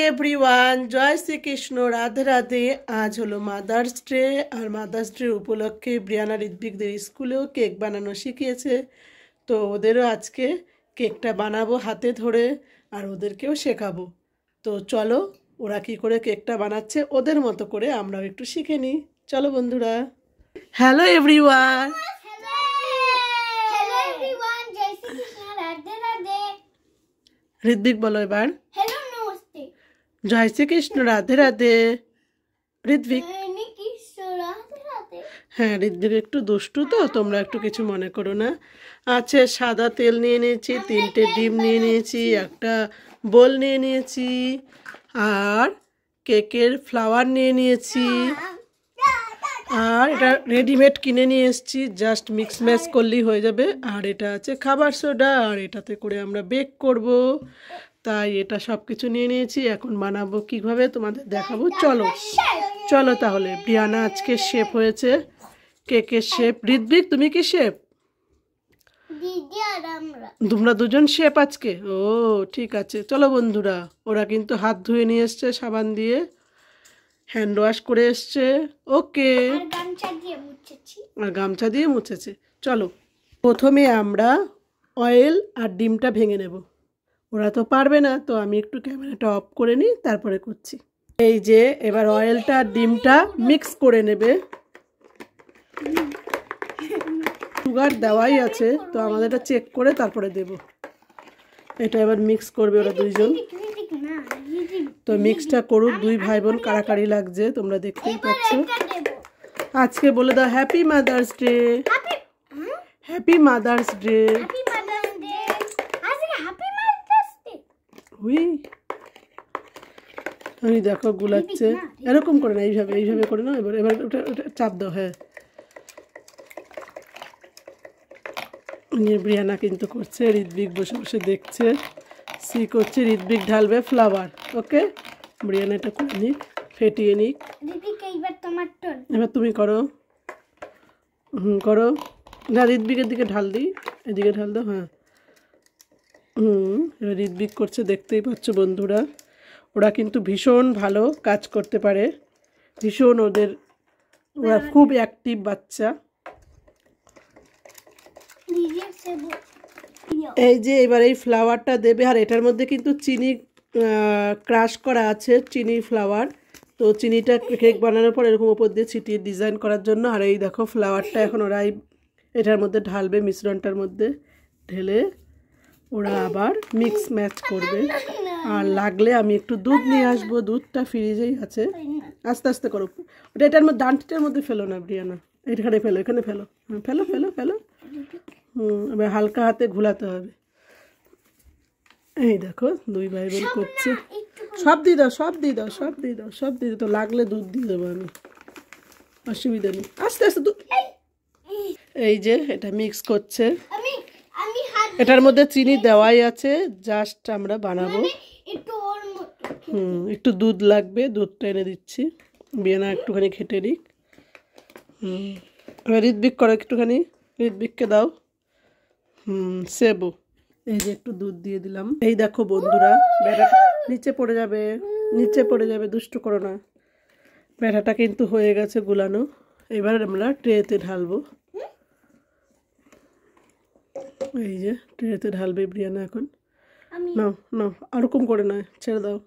Everyone, জয় শ্রীকৃষ্ণ, রাধে রাধে। আজ হলো mother's day, আর mother's day উপলক্ষে ব্রিয়ানা ঋত্বিকদের স্কুলেও কেক বানানো শিখিয়েছে। তো ওদেরও আজকে কেকটা বানাবো হাতে ধরে, আর ওদেরকেও শেখাবো। তো চলো ওরা কি করে কেকটা বানাচ্ছে ওদের মতো করে আমরাও একটু শিখে নিই। চলো বন্ধুরা। Hello everyone. ঋত্বিক বলো এবার। জয় শ্রীকৃষ্ণ, রাধে রাধে। ঋত্বিক, হ্যাঁ ঋত্বিক একটু দুষ্টু, তো তোমরা একটু কিছু মনে করো না। আছে সাদা তেল নিয়ে নিয়েছি, 3টে ডিম নিয়ে নিয়েছি, একটা বোল নিয়ে নিয়েছি, আর কেকের ফ্লাওয়ার নিয়ে নিয়েছি, আর এটা রেডিমেড কিনে নিয়ে এসেছি, জাস্ট মিক্স ম্যাচ করলেই হয়ে যাবে। আর এটা আছে খাবার সোডা, আর এটাতে করে আমরা বেক করব। তাই এটা সব কিছু নিয়ে নিয়েছি। এখন বানাবো কিভাবে তোমাদের দেখাবো। চলো চলো তাহলে। ব্রিয়ানা আজকে শেফ হয়েছে, কেকের শেফ। ঋত্বিক তুমি কি শেফ? তোমরা দুজন শেফ আজকে? ও ঠিক আছে, চলো বন্ধুরা। ওরা কিন্তু হাত ধুয়ে নিয়ে এসছে সাবান দিয়ে, হ্যান্ড ওয়াশ করে এসছে। ওকে, আর গামছা দিয়ে মুছেছে। চলো প্রথমে আমরা অয়েল আর ডিমটা ভেঙে নেব। ওরা তো পারবে না, তো আমি একটু ক্যামেরাটা অফ করে নিই, তারপরে করছি। এই যে এবার অয়েলটা আর ডিমটা মিক্স করে নেবে। সুগার দেওয়াই আছে, তো আমাদের এটা চেক করে তারপরে দেব। এটা এবার মিক্স করবে ওরা দুইজন। তো মিক্সটা করুক, দুই ভাই বোন। কাড়াকাড়ি লাগছে, তোমরা দেখতেই পাচ্ছ। আজকে বলে দাও happy mother's day. Happy mother's day. আমি দেখো গুলাচ্ছে, এরকম করে না, এইভাবে এইভাবে করে না। এবার এবার ওটা চাপ দাও। হ্যাঁ, ব্রিয়ানা কিন্তু করছে, ঋত্বিক বসে বসে দেখছে, সি করছে। ঋত্বিক ঢালবে ফ্লাওয়ার। ওকে, ব্রিয়ানা এটা করে নিক, ফেটিয়ে নিক। এবার তুমি করো। করো না, ঋত্বিকের দিকে ঢাল দিই, এদিকে ঢাল দাও। হ্যাঁ, এবার ঋত্বিক করছে, দেখতেই পাচ্ছ বন্ধুরা। ওরা কিন্তু ভীষণ ভালো কাজ করতে পারে, ভীষণ ওরা খুব অ্যাক্টিভ বাচ্চা। এই যে এবার এই ফ্লাওয়ারটা দেবে, আর এটার মধ্যে কিন্তু চিনি ক্রাশ করা আছে, চিনি ফ্লাওয়ার। তো চিনিটা কেক বানানোর পর এরকম উপর দিয়ে ছিটিয়ে ডিজাইন করার জন্য। আর এই দেখো ফ্লাওয়ারটা এখন ওরা এটার মধ্যে ঢালবে, মিশ্রণটার মধ্যে ঢেলে ওরা আবার মিক্স ম্যাচ করবে। আর লাগলে আমি একটু দুধ নিয়ে আসবো, দুধটা ফ্রিজেই আছে। আস্তে আস্তে করো। ওটা এটার মধ্যে, ডান্টিটার মধ্যে ফেলো না ব্রিয়ানা, এখানে ফেলো, এখানে ফেলো। ফেলো ফেলো ফেলো। এবার হালকা হাতে ঘোলাতে হবে। এই দেখো দুই ভাই বোন করছে। সব দিয়ে দাও, সব দিয়ে দাও, সব দিয়ে দাও, সব দিয়ে দাও। তো লাগলে দুধ দিয়ে দেবো আমি, অসুবিধা নেই। আস্তে আস্তে দুধ। এই যে এটা মিক্স করছে, এটার মধ্যে চিনি দেওয়াই আছে, জাস্ট আমরা বানাবো। একটু দুধ লাগবে, দুধটা এনে দিচ্ছি। ব্রিয়ানা একটুখানি খেটে নিক। এবার ঋত্বিক করো একটুখানি, ঋত্বিককে দাও। সেবো। এই যে একটু দুধ দিয়ে দিলাম। এই দেখো বন্ধুরা, ব্যাটাটা নিচে পড়ে যাবে, নিচে পড়ে যাবে, দুষ্টু করো না। ব্যাটাটা কিন্তু হয়ে গেছে গুলানো। এবার আমরা ট্রেতে ঢালবো। এই যে ট্রেতে ঢালবে ব্রিয়ানা এখন। নাও নাও, ওরকম করে নয়, ছেড়ে দাও।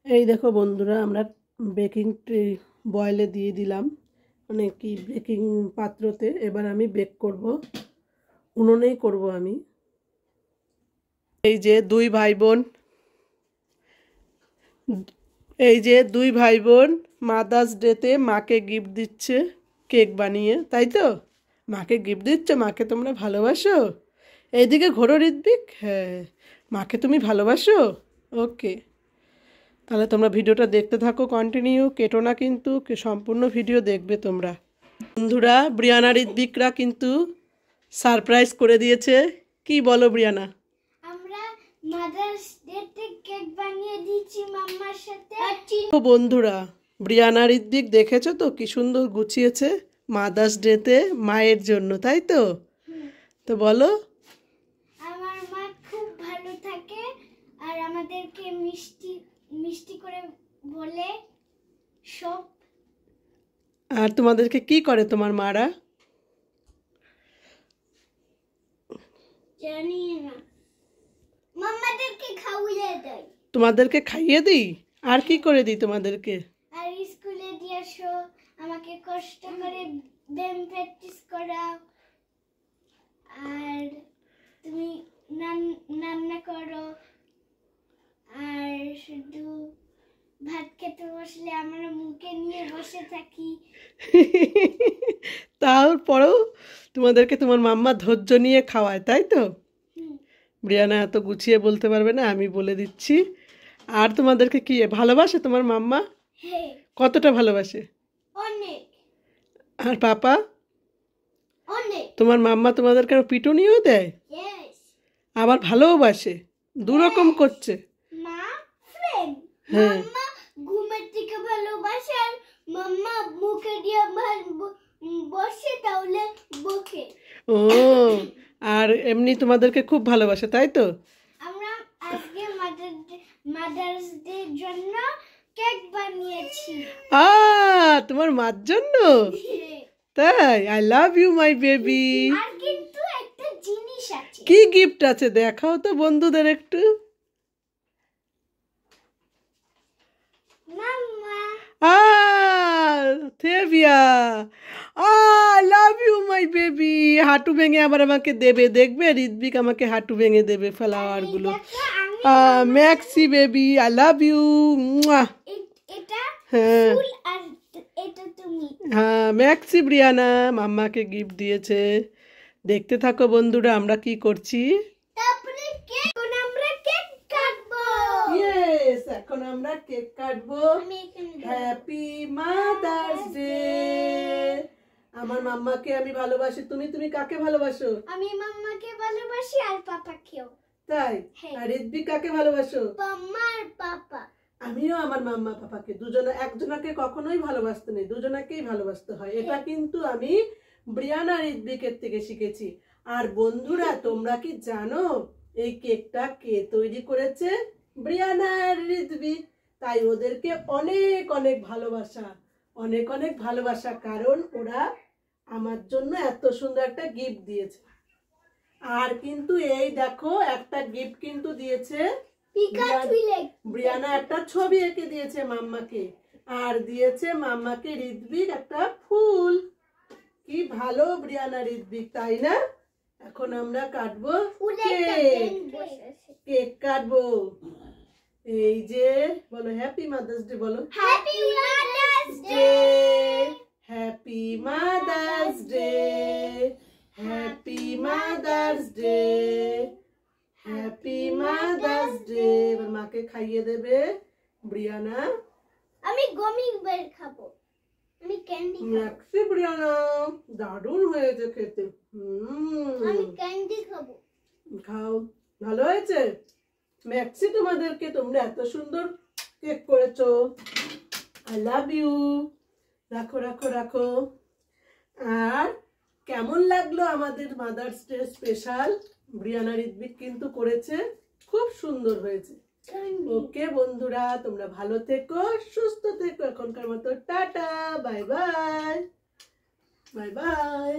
এই দেখো বন্ধুরা, আমরা বেকিং ট্রে বয়েলে দিয়ে দিলাম, মানে কি বেকিং পাত্রতে। এবার আমি বেক করব, উনুনেই করব আমি। এই যে দুই ভাই বোন, এই যে দুই ভাই বোন মাদার্স ডেতে মাকে গিফট দিচ্ছে কেক বানিয়ে, তাই তো? মাকে গিফট দিচ্ছ, মাকে তোমরা ভালোবাসো? এইদিকে ঘোরো ঋত্বিক। হ্যাঁ, মাকে তুমি ভালোবাসো। ওকে, তাহলে তোমরা ভিডিওটা দেখতে থাকো, কন্টিনিউ, কেটো না কিন্তু, সম্পূর্ণ ভিডিও দেখবে তোমরা। বন্ধুরা, ব্রিয়ানা ঋত্বিকরা কিন্তু সারপ্রাইজ করে দিয়েছে। কি বলো ব্রিয়ানা? আমরা মাদার্স ডেতে কেক বানিয়ে দিয়েছি মাম্মার সাথে। বন্ধুরা, ব্রিয়ানা ঋত্বিক দেখেছো তো কি সুন্দর গুছিয়েছে মাদার্স ডেতে মায়ের জন্য, তাই তো? তো বলো। আমার মা খুব ভালো থাকে, আর আমাদেরকে মিষ্টি সব আর তোমাদেরকে কি করে তোমার মারা? জানি না, মাম্মাদেরকে খাওয়িয়ে দেয়। তোমাদেরকে খাইয়ে দিই, আর কি করে দিই তোমাদেরকে? আর স্কুলে দিয়ে আসো, আমাকে কষ্ট করে ব্যায়াম প্র্যাকটিস করাও, আর তুমি রান্না করো, আর শুধু ভাত খেতে বসলে আমরা মুখে নিয়ে বসে থাকি। তারপরেও তোমাদেরকে তোমার মাম্মা ধৈর্য নিয়ে খাওয়ায়, তাই তো? হুম, ব্রিয়ানা এত গুছিয়ে বলতে পারবে না, আমি বলে দিচ্ছি। আর তোমাদেরকে কি ভালোবাসে তোমার মাম্মা? হ্যাঁ, কতটা ভালোবাসে? অনেক আর পাপা? অনেক। তোমার মাম্মা তোমাদেরকে পিটুনিও দেয়, ইয়েস, আবার ভালোবাসে, দুরকম করছে। মা ফ্রেন্ড, হ্যাঁ। মাম্মা ঘুমের থেকে ভালোবাসে, আর মাম্মা মুখে দিয়ে বসে তাহলে বকে। ও, আর এমনি তোমাদেরকে খুব ভালোবাসে, তাই তো? আমরা আজকে মাদার্স ডে জন্য কেক বানিয়েছি। তোমার মার জন্য? তাই? I love you my baby. আর কিন্তু একটা জিনিস আছে। কি গিফট আছে দেখাও তো বন্ধুদের একটু। মাম্মা, থেভিয়া, I love you my baby. হাঁটু ভেঙে আবার আমাকে দেবে, দেখবে ঋত্বিক আমাকে হাঁটু ভেঙে দেবে ফ্লাওয়ার গুলো। দেখো আমি maxi baby, I love you. এটা হ্যাঁ ফুল, আর এটা তুমি। হ্যাঁ, ম্যাক্সি ব্রিয়ানা মাম্মাকে গিফট দিয়েছে। দেখতে থাকো বন্ধুরা আমরা কি করছি। তারপরে কেক, এখন আমরা কেক কাটবো। ইয়েস, এখন আমরা কেক কাটবো। আমি এখানে হ্যাপি মাদার্স ডে। আমার মাম্মাকে আমি ভালোবাসি, তুমি কাকে ভালোবাসো? আমি মাম্মাকে ভালোবাসি আর পাপাকেও। তাই? হ্যাঁ। আর ঋত্বিক কাকে ভালোবাসো? মাম্মা আর পাপা। আমিও আমার মাম্মা পাপাকে, দুজনে একজনাকে কখনোই ভালোবাসতে নেই, দুজনাকেই ভালোবাসতে হয়। এটা কিন্তু আমি ব্রিয়ানা ঋত্বিকের থেকে শিখেছি। আর বন্ধুরা তোমরা কি জানো এই কেকটা কে তৈরি করেছে? ব্রিয়ানা আর ঋত্বিক। তাই ওদেরকে অনেক অনেক ভালোবাসা, অনেক অনেক ভালোবাসা, কারণ ওরা আমার জন্য এত সুন্দর একটা গিফট দিয়েছে। আর কিন্তু এই দেখো একটা গিফট কিন্তু দিয়েছে ব্রিয়ানা, একটা ছবি এঁকে দিয়েছে মাম্মাকে, আর দিয়েছে মাম্মাকে ঋত্বিক একটা ফুল। কি ভালো ব্রিয়ানা ঋত্বিক, তাই না? এখন আমরা কাটবো কেক, কেক কাটবো। এই যে বলো হ্যাপি মাদার্স ডে, বলো happy mother's day, happy mother's day, happy mother's day, happy mother's day. এবার মাকে খাইয়ে দেবে ব্রিয়ানা। আমি গমি বের খাবো, আমি ক্যান্ডি খাবো। ম্যাক্সি ব্রিয়ানা, দারুণ হয়েছে খেতে। আমি ক্যান্ডি খাবো। খাও, ভালো হয়েছে। ম্যাক্সি তোমাদেরকে, তোমরা এত সুন্দর কেক করেছো। I love you. রাখো রাখো রাখো। আর কেমন লাগলো আমাদের mother's day special? Brianna Ritwik কিন্তু করেছে, খুব সুন্দর হয়েছে। ওকে বন্ধুরা, তোমরা ভালো থেকো, সুস্থ থেকো। এখনকার মতো tata, bye bye, bye bye.